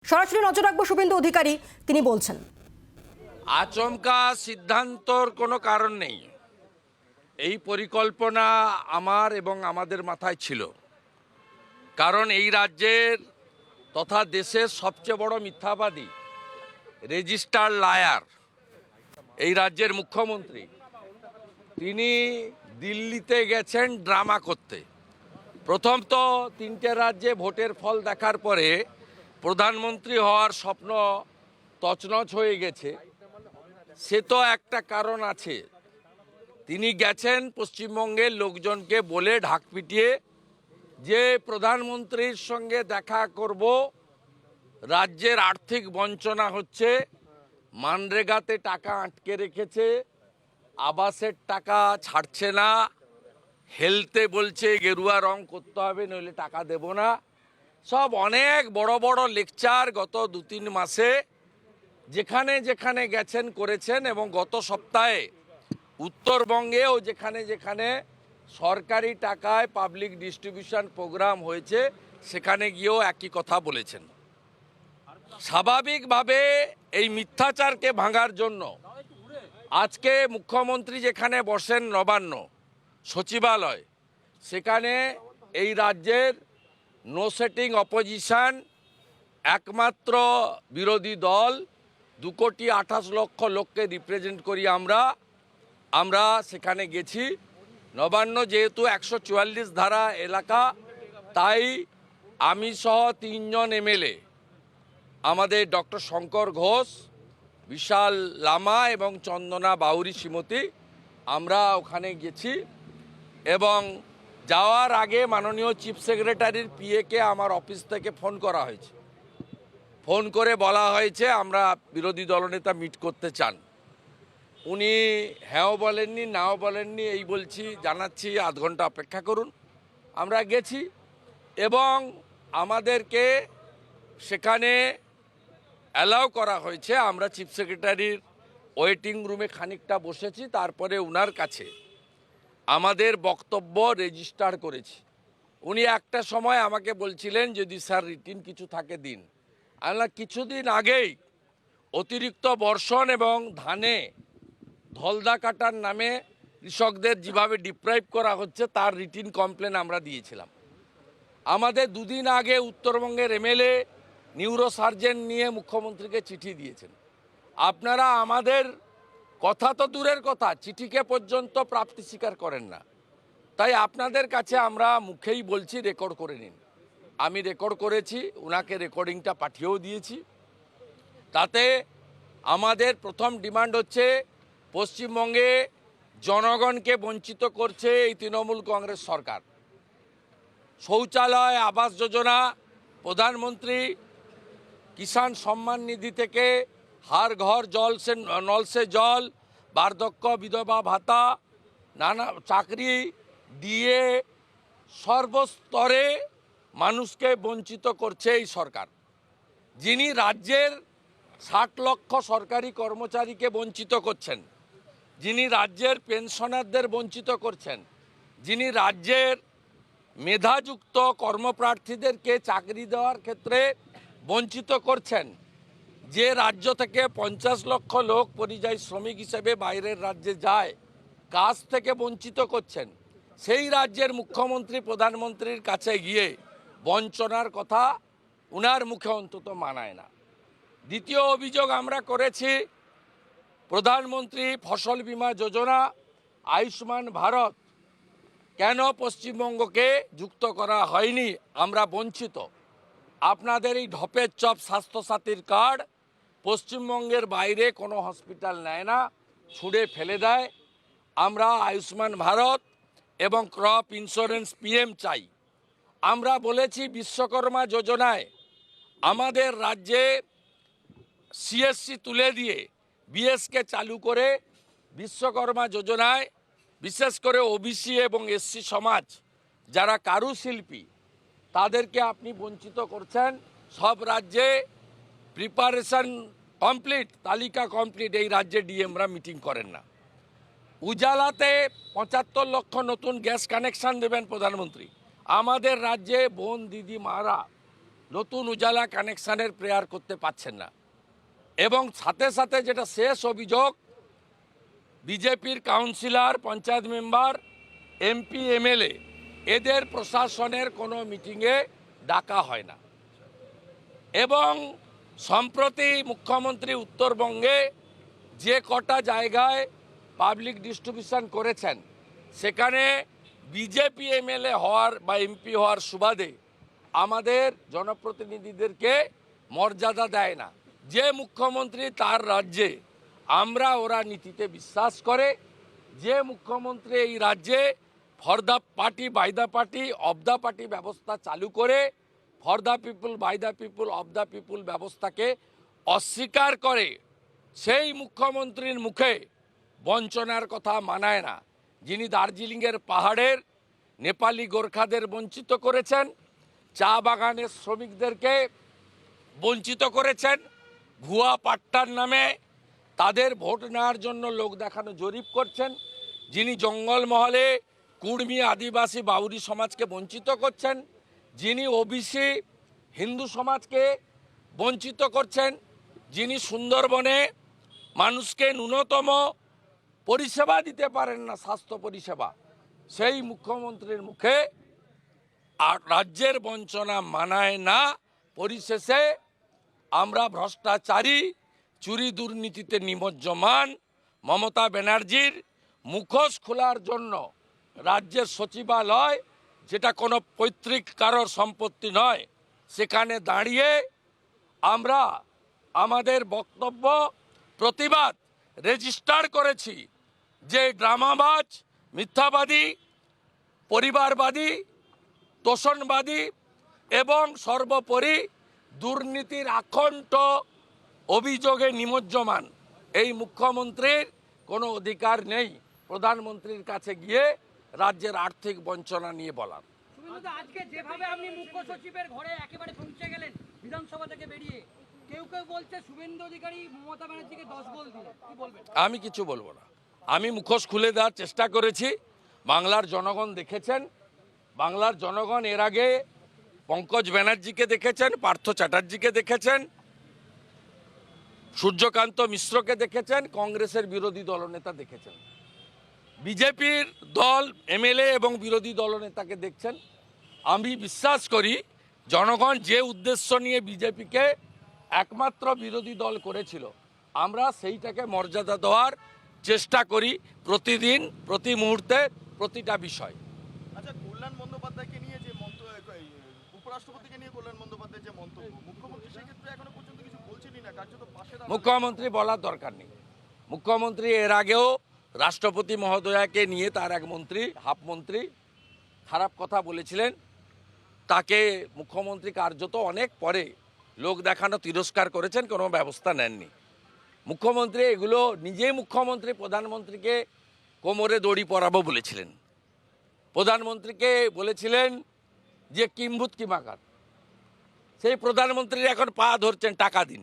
সরাসরি নজর রাখবো শুভেন্দু অধিকারী, তিনি বলছেন আচমকা সিদ্ধান্তর কোনো কারণ নেই। এই পরিকল্পনা আমার এবং আমাদের মাথায় ছিল, কারণ এই রাজ্যের তথা দেশের সবচেয়ে বড় মিথ্যাবাদী, রেজিস্টার লায়ার এই রাজ্যের মুখ্যমন্ত্রী, তিনি দিল্লিতে গেছেন ড্রামা করতে। প্রথম তো তিনটে রাজ্যে ভোটের ফল দেখার পরে প্রধানমন্ত্রী হওয়ার স্বপ্ন তছনছ হয়ে গেছে। সে তো একটা কারণ আছে, তিনি গেছেন পশ্চিমবঙ্গের লোকজনকে বলে ঢাক পিটিয়ে যে প্রধানমন্ত্রীর সঙ্গে দেখা করব, রাজ্যের আর্থিক বঞ্চনা হচ্ছে, মানরেগাতে টাকা আটকে রেখেছে, আবাসের টাকা ছাড়ছে না, হেলতে বলছে গেরুয়া রং করতে হবে নইলে টাকা দেব না। সব অনেক বড় বড় লেকচার গত 2-3 মাসে যেখানে যেখানে গেছেন করেছেন, এবং গত সপ্তাহে উত্তরবঙ্গেও যেখানে যেখানে সরকারি টাকায় পাবলিক ডিস্ট্রিবিউশন প্রোগ্রাম হয়েছে সেখানে গিয়েও একই কথা বলেছেন। স্বাভাবিকভাবে এই মিথ্যাচারকে ভাঙার জন্য আজকে মুখ্যমন্ত্রী যেখানে বসেন নবান্ন সচিবালয়, সেখানে এই রাজ্যের নো সেটিং অপোজিশন, একমাত্র বিরোধী দল 2,28,00,000 লোককে রিপ্রেজেন্ট করি আমরা সেখানে গেছি। নবান্ন যেহেতু 144 ধারা এলাকা, তাই আমি সহ 3 জন এমএলএ, আমাদের ডক্টর শঙ্কর ঘোষ, বিশাল লামা এবং চন্দনা বাউরি শ্রীমতী, আমরা ওখানে গেছি। এবং যাওয়ার আগে মাননীয় চিফ সেক্রেটারির পিএকে আমার অফিস থেকে ফোন করা হয়েছে। ফোন করে বলা হয়েছে আমরা বিরোধী দলনেতা মিট করতে চান। উনি হ্যাঁও বলেননি নাও বলেননি, এই বলছি জানাচ্ছি 1/2 ঘন্টা অপেক্ষা করুন। আমরা গেছি এবং আমাদেরকে সেখানে অ্যালাউ করা হয়েছে। আমরা চিফ সেক্রেটারির ওয়েটিং রুমে খানিকটা বসেছি, তারপরে উনার কাছে আমাদের বক্তব্য রেজিস্টার করেছি। উনি একটা সময় আমাকে বলছিলেন যদি স্যার রিটিন কিছু থাকে দিন। আমরা কিছুদিন আগেই অতিরিক্ত বর্ষণ এবং ধানে ধলদা কাটার নামে কৃষকদের যেভাবে ডিপ্রাইভ করা হচ্ছে তার রিটিন কমপ্লেন আমরা দিয়েছিলাম। আমাদের 2 দিন আগে উত্তরবঙ্গের এমএলএ নিউরো সার্জন নিয়ে মুখ্যমন্ত্রীকে চিঠি দিয়েছেন। আপনারা আমাদের কথা তো দূরের কথা, চিঠিকে পর্যন্ত প্রাপ্তি স্বীকার করেন না। তাই আপনাদের কাছে আমরা মুখেই বলছি, রেকর্ড করে নিন। আমি রেকর্ড করেছি, ওনাকে রেকর্ডিংটা পাঠিয়েও দিয়েছি। তাতে আমাদের প্রথম ডিমান্ড হচ্ছে, পশ্চিমবঙ্গে জনগণকে বঞ্চিত করছে এই তৃণমূল কংগ্রেস সরকার। শৌচালয়, আবাস যোজনা, প্রধানমন্ত্রী কিষাণ সম্মান নিধি থেকে হার ঘর জল সে নল সে জল, বার্ধক্য বিধবা ভাতা, নানা চাকরি দিয়ে সর্বস্তরে মানুষকে বঞ্চিত করছে এই সরকার। যিনি রাজ্যের 60 লক্ষ সরকারি কর্মচারীকে বঞ্চিত করছেন, যিনি রাজ্যের পেনশনারদের বঞ্চিত করছেন, যিনি রাজ্যের মেধাযুক্ত কর্মপ্রার্থীদেরকে চাকরি দেওয়ার ক্ষেত্রে বঞ্চিত করছেন, যে রাজ্য থেকে 50 লক্ষ লোক পরিযায়ী শ্রমিক হিসেবে বাইরের রাজ্যে যায়, কাজ থেকে বঞ্চিত করছেন, সেই রাজ্যের মুখ্যমন্ত্রী প্রধানমন্ত্রীর কাছে গিয়ে বঞ্চনার কথা উনার মুখে অন্তত মানায় না। দ্বিতীয় অভিযোগ আমরা করেছি, প্রধানমন্ত্রী ফসল বীমা যোজনা, আয়ুষ্মান ভারত কেন পশ্চিমবঙ্গকে যুক্ত করা হয়নি, আমরা বঞ্চিত। আপনাদের এই ঢপের চপ স্বাস্থ্যসাথীর কার্ড পশ্চিমবঙ্গের বাইরে কোনো হসপিটাল নেয় না, ছুঁড়ে ফেলে দেয়। আমরা আয়ুষ্মান ভারত এবং ক্রপ ইন্স্যুরেন্স পিএম চাই। আমরা বলেছি বিশ্বকর্মা যোজনায় আমাদের রাজ্যে সিএসসি তুলে দিয়ে বিএসকে চালু করে বিশ্বকর্মা যোজনায় বিশেষ করে ওবিসি এবং এসসি সমাজ যারা কারুশিল্পী তাদেরকে আপনি বঞ্চিত করছেন। সব রাজ্যে প্রিপারেশন কমপ্লিট, তালিকা কমপ্লিট, এই রাজ্যে ডিএমরা মিটিং করেন না। উজালাতে 75 লক্ষ নতুন গ্যাস কানেকশন দেবেন প্রধানমন্ত্রী। আমাদের রাজ্যে বোন দিদি মারা নতুন উজালা কানেকশানের প্রেয়ার করতে পারছেন না। এবং সাথে সাথে যেটা শেষ অভিযোগ, বিজেপির councillor, panchayat member, MP, MLA এদের প্রশাসনের কোনো মিটিংয়ে ডাকা হয় না। এবং সম্প্রতি মুখ্যমন্ত্রী উত্তরবঙ্গে যে কটা জায়গায় পাবলিক ডিস্ট্রিবিউশন করেছেন, সেখানে বিজেপি এমএলএ হওয়ার বা এমপি হওয়ার সুবাদে আমাদের জনপ্রতিনিধিদেরকে মর্যাদা দেয় না। যে মুখ্যমন্ত্রী তার রাজ্যে ওরা নীতিতে বিশ্বাস করে, যে মুখ্যমন্ত্রী এই রাজ্যে for the party, by the party, of the party ব্যবস্থা চালু করে for the people, by the people, of the people ব্যবস্থাকে অস্বীকার করে, সেই মুখ্যমন্ত্রীর মুখে বঞ্চনার কথা মানায় না। যিনি দার্জিলিংয়ের পাহাড়ের নেপালি গোর্খাদের বঞ্চিত করেছেন, চা বাগানের শ্রমিকদেরকে বঞ্চিত করেছেন, ভুয়া পাট্টার নামে তাদের ভোট নেওয়ার জন্য লোক দেখানো জরিপ করছেন, যিনি জঙ্গলমহলে কুর্মী, আদিবাসী, বাউরি সমাজকে বঞ্চিত করছেন, যিনি ওবিসি হিন্দু সমাজকে বঞ্চিত করছেন, যিনি সুন্দরবনে মানুষকে ন্যূনতম পরিষেবা দিতে পারেন না, স্বাস্থ্য পরিষেবা, সেই মুখ্যমন্ত্রীর মুখে আর রাজ্যের বঞ্চনা মানায় না। পরিশেষে আমরা ভ্রষ্টাচারী, চুরি দুর্নীতিতে নিমজ্জমান মমতা ব্যানার্জির মুখোশ খোলার জন্য রাজ্যের সচিবালয়, যেটা কোনো পৈতৃক কারোর সম্পত্তি নয়, সেখানে দাঁড়িয়ে আমরা আমাদের বক্তব্য, প্রতিবাদ রেজিস্টার করেছি যে ড্রামাবাজ, মিথ্যাবাদী, পরিবারবাদী, তোষণবাদী এবং সর্বোপরি দুর্নীতির আখণ্ড অভিযোগে নিমজ্জমান এই মুখ্যমন্ত্রীর কোনো অধিকার নেই প্রধানমন্ত্রীর কাছে গিয়ে রাজ্যের আর্থিক বঞ্চনা নিয়ে বলার। আজকে যেভাবে আপনি মুখ্য সচিবের ঘরে একেবারে পৌঁছে গেলেন বিধানসভা থেকে বেরিয়ে, কেউ কেউ বলছে শুভেন্দু অধিকারী মমতা ব্যানার্জিকে 10 গোল দিলেন, কি বলবেন? আমি কিছু বলবো না। আমি মুখোশ খুলে দেওয়ার চেষ্টা করেছি। বাংলার জনগণ দেখেছেন, বাংলার জনগণ এর আগে পঙ্কজ ব্যানার্জিকে দেখেছেন, পার্থ চ্যাটার্জিকে দেখেছেন, সূর্যকান্ত মিশ্রকে দেখেছেন, কংগ্রেসের বিরোধী দলনেতা দেখেছেন, বিজেপির দল এমএলএ এবং বিরোধী দলনেতাকে দেখছেন। আমি বিশ্বাস করি জনগণ যে উদ্দেশ্য নিয়ে বিজেপিকে একমাত্র বিরোধী দল করেছিল, আমরা সেইটাকে মর্যাদা দেওয়ার চেষ্টা করি প্রতিদিন, প্রতি মুহূর্তে, প্রতিটা বিষয়। আচ্ছা, কল্যাণ বন্দ্যোপাধ্যায়কে নিয়ে যে উপরাষ্ট্রপতিকে নিয়ে কল্যাণ বন্দ্যোপাধ্যায় যে মন্তব্য, মুখ্যমন্ত্রী সেক্ষেত্রে এখনো পর্যন্ত কিছু বলছেনই না, কার্যত পাশে মুখ্যমন্ত্রী বলার দরকার নেই। মুখ্যমন্ত্রী এর আগেও রাষ্ট্রপতি মহোদয়াকে নিয়ে তার এক মন্ত্রী, হাফ মন্ত্রী খারাপ কথা বলেছিলেন, তাকে মুখ্যমন্ত্রী কার্যত অনেক পরে লোক দেখানো তিরস্কার করেছেন, কোনো ব্যবস্থা নেননি। মুখ্যমন্ত্রী এগুলো নিজেই মুখ্যমন্ত্রী প্রধানমন্ত্রীকে কোমরে দড়ি পরাবো বলেছিলেন, প্রধানমন্ত্রীকে বলেছিলেন যে কিম্ভূত কিমাকার, সেই প্রধানমন্ত্রীর এখন পা ধরছেন টাকা দিন।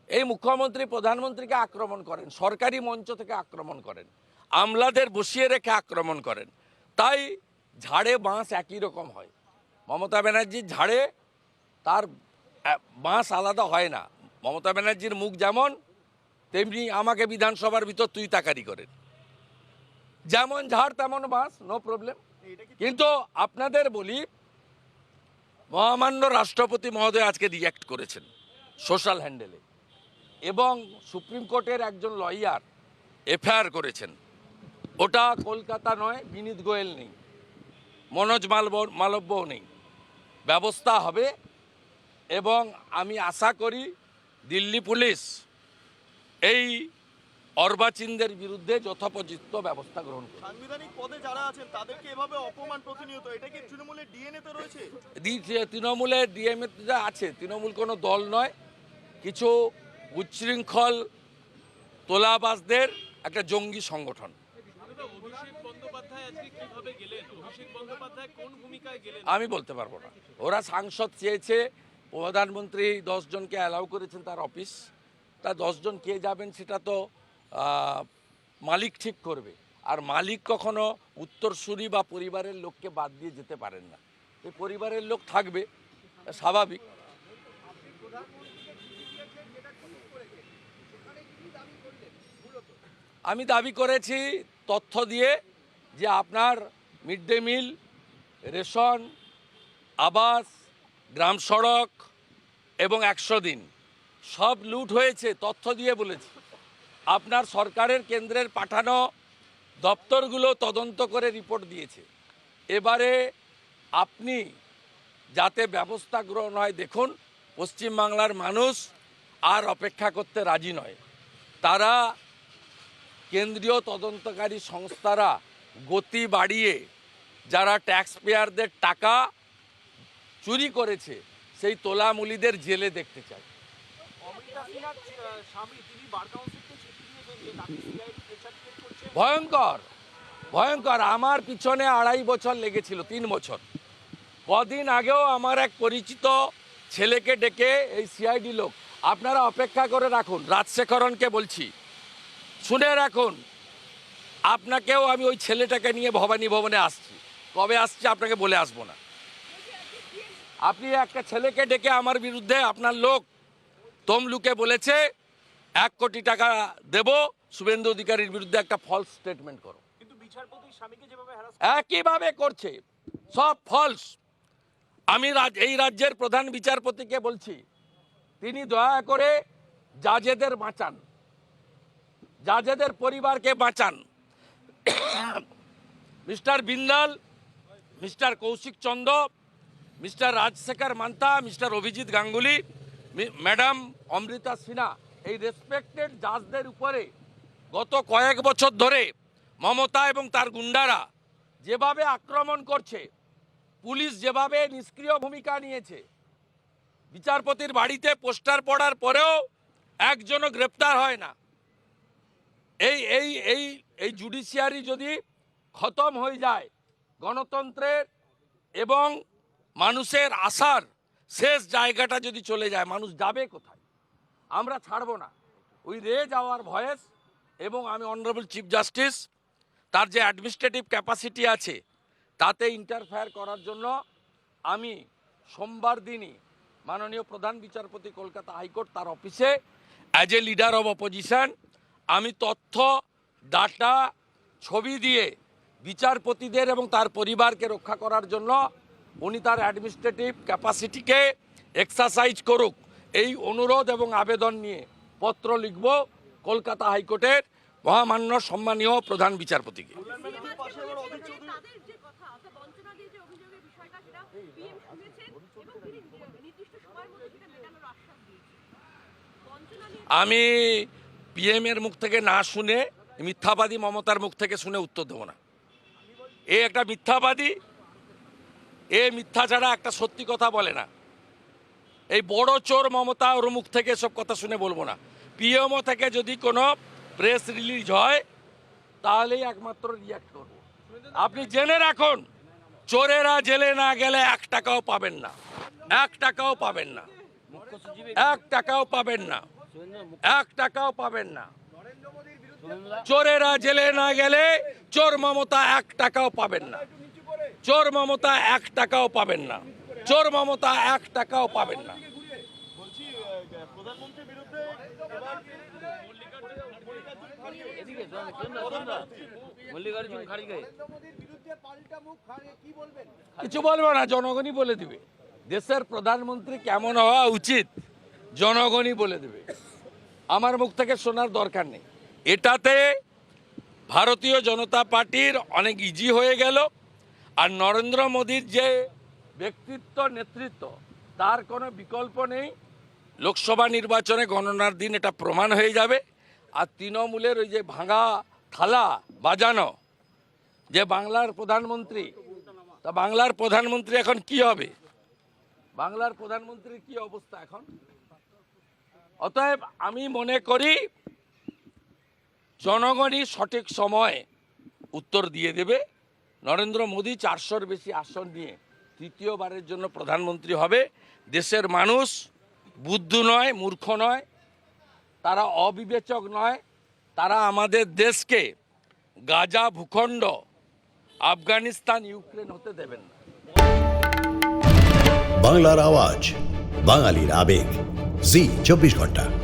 এই মুখ্যমন্ত্রী প্রধানমন্ত্রীকে আক্রমণ করেন, সরকারি মঞ্চ থেকে আক্রমণ করেন, আমলাদের বসিয়ে রেখে আক্রমণ করেন। তাই ঝাড়ে বাঁশ একই রকম হয়। মমতা ব্যানার্জির ঝাড়ে তার বাঁশ আলাদা হয় না। মমতা ব্যানার্জির মুখ যেমন, তেমনি আমাকে বিধানসভার ভিতর তুই তাকারি করেন, যেমন ঝাড় তেমন বাঁশ, নো প্রবলেম। কিন্তু আপনাদের বলি, মহামান্য রাষ্ট্রপতি মহোদয় আজকে রিঅ্যাক্ট করেছেন সোশ্যাল হ্যান্ডেলে, এবং সুপ্রিম কোর্টের একজন লয়ার এফআইআর করেছেন। ওটা কলকাতা নয়, বিনীত গোয়েল নেই, মনোজ মালব্যও নেই, ব্যবস্থা হবে। এবং আমি আশা করি দিল্লি পুলিশ এই অর্বাচীনদের বিরুদ্ধে যথোপযুক্ত ব্যবস্থা গ্রহণ করবে। সাংবিধানিক পদে যারা আছেন তাদেরকে এভাবে অপমান প্রতিনিয়ত, এটা কি তৃণমূলের ডিএনএতে রয়েছে? তৃণমূলের ডিএমএতে আছে। তৃণমূল কোনো দল নয়, কিছু উচ্ছৃঙ্খল তোলাবাজদের একটা জঙ্গি সংগঠন। আমি বলতে পারবো না। ওরা সাংসদ চেয়েছে, প্রধানমন্ত্রী 10 জনকে অ্যালাউ করেছেন তার অফিস, তা 10 জন কে যাবেন সেটা তো মালিক ঠিক করবে। আর মালিক কখনো উত্তরসূরি বা পরিবারের লোককে বাদ দিয়ে যেতে পারেন না। এই পরিবারের লোক থাকবে, স্বাভাবিক, আমি দাবি করেছি তথ্য দিয়ে যে আপনার মিড ডে মিল, রেশন, আবাস, গ্রাম সড়ক এবং 100 দিন সব লুট হয়েছে, তথ্য দিয়ে বলেছি। আপনার সরকারের কেন্দ্রের পাঠানো দপ্তরগুলো তদন্ত করে রিপোর্ট দিয়েছে। এবারে আপনি যাতে ব্যবস্থা গ্রহণ হয় দেখুন। পশ্চিমবাংলার মানুষ আর অপেক্ষা করতে রাজি নয়। তারা কেন্দ্রীয় তদন্তকারী সংস্থারা গতি বাড়িয়ে যারা ট্যাক্স পেয়ারদের টাকা চুরি করেছে সেই তোলামুলিদের জেলে দেখতে চায়। ভয়ঙ্কর ভয়ঙ্কর। আমার পিছনে 2.5 বছর লেগেছিল, 3 বছর। কদিন আগেও আমার এক পরিচিত ছেলেকে ডেকে এই সিআইডি লোক, আপনারা অপেক্ষা করে রাখুন, রাজশেখরনকে বলছি, শুনে রাখুন, আপনাকেও আমি ওই ছেলেটাকে নিয়ে ভবানী ভবনে আসছি। কবে আসছি আপনাকে বলে আসবো না। আপনি একটা ছেলেকে ডেকে আমার বিরুদ্ধে আপনার লোক তমলুকে বলেছে 1 কোটি টাকা দেব, শুভেন্দু অধিকারীর বিরুদ্ধে একটা ফলস স্টেটমেন্ট করো। কিন্তু বিচারপতি স্বামীকে যেভাবে একইভাবে করছে, সব ফলস। আমি এই রাজ্যের প্রধান বিচারপতিকে বলছি, তিনি দয়া করে জাজেদের বাঁচান, জাজেদের পরিবারকে বাঁচান। Mister Bindal, mister Kaushik Chandra, mister Rajshekhar Mantha, mister Abhijit Ganguly, madam Amrita Sinha, এই রেসপেক্টেড জাজদের উপরে গত কয়েক বছর ধরে মমতা এবং তার গুন্ডারা যেভাবে আক্রমণ করছে, পুলিশ যেভাবে নিষ্ক্রিয় ভূমিকা নিয়েছে, বিচারপতির বাড়িতে পোস্টার পড়ার পরেও একজনও গ্রেপ্তার হয় না। এই এই এই এই জুডিশিয়ারি যদি খতম হয়ে যায়, গণতন্ত্রের এবং মানুষের আশার শেষ জায়গাটা যদি চলে যায়, মানুষ যাবে কোথায়? আমরা ছাড়ব না। We raise our voice. এবং আমি অনারেবল চিফ জাস্টিস তার যে অ্যাডমিনিস্ট্রেটিভ ক্যাপাসিটি আছে তাতে ইন্টারফেয়ার করার জন্য আমি সোমবার দিনই মাননীয় প্রধান বিচারপতি কলকাতা হাইকোর্ট তার অফিসে as a leader of opposition আমি তথ্য, ডাটা, ছবি দিয়ে বিচারপতিদের এবং তার পরিবারকে রক্ষা করার জন্য উনি তার অ্যাডমিনিস্ট্রেটিভ ক্যাপাসিটিকে এক্সারসাইজ করুক, এই অনুরোধ এবং আবেদন নিয়ে পত্র লিখব কলকাতা হাইকোর্টের মহামান্য সম্মানীয় প্রধান বিচারপতিকে। আমি পিএম এর মুখ থেকে না শুনে, মিথ্যাবাদী মমতার মুখ থেকে শুনে উত্তর দেব না। এ একটা মিথ্যাবাদী, এ মিথ্যা ছাড়া একটা সত্যি কথা বলে না। এই বড় চোর মমতা, ওর মুখ থেকে সব কথা শুনে বলবো না। পিএমও থেকে যদি কোনো প্রেস রিলিজ হয় তাহলেই একমাত্র রিয়াক্ট করব। আপনি জেনে রাখুন, চোরেরা জেলে না গেলে 1 টাকাও পাবেন না, 1 টাকাও পাবেন না, 1 টাকাও পাবেন না, 1 টাকাও পাবেন না। চোরেরা জেলে না গেলে চোর মমতা 1 টাকাও পাবেন না, চোর মমতা 1 টাকাও পাবেন না, চোর মমতা 1 টাকাও পাবেন না। বলছি প্রধানমন্ত্রীর বিরুদ্ধে কিছু বলবো না, জনগণই বলে দিবে। দেশের প্রধানমন্ত্রী কেমন হওয়া উচিত জনগণই বলে দেবে, আমার মুখ থেকে শোনার দরকার নেই। এটাতে ভারতীয় জনতা পার্টির অনেক ইজি হয়ে গেল। আর নরেন্দ্র মোদীর যে ব্যক্তিত্ব, নেতৃত্ব, তার কোনো বিকল্প নেই। লোকসভা নির্বাচনে গণনার দিন এটা প্রমাণ হয়ে যাবে। আর তৃণমূলের ওই যে ভাঙা থালা বাজানো যে বাংলার প্রধানমন্ত্রী, তা বাংলার প্রধানমন্ত্রী এখন কি হবে? বাংলার প্রধানমন্ত্রীর কি অবস্থা এখন? অতএব আমি মনে করি জনগণই সঠিক সময়ে উত্তর দিয়ে দেবে। নরেন্দ্র মোদী 400-র বেশি আসন নিয়ে তৃতীয়বারের জন্য প্রধানমন্ত্রী হবে। দেশের মানুষ বুদ্ধু নয়, মূর্খ নয়, তারা অবিবেচক নয়, তারা আমাদের দেশকে গাজা ভূখণ্ড, আফগানিস্তান, ইউক্রেন হতে দেবেন না। বাংলার আওয়াজ, বাঙালির আবেগ। জি 24 ঘন্টা।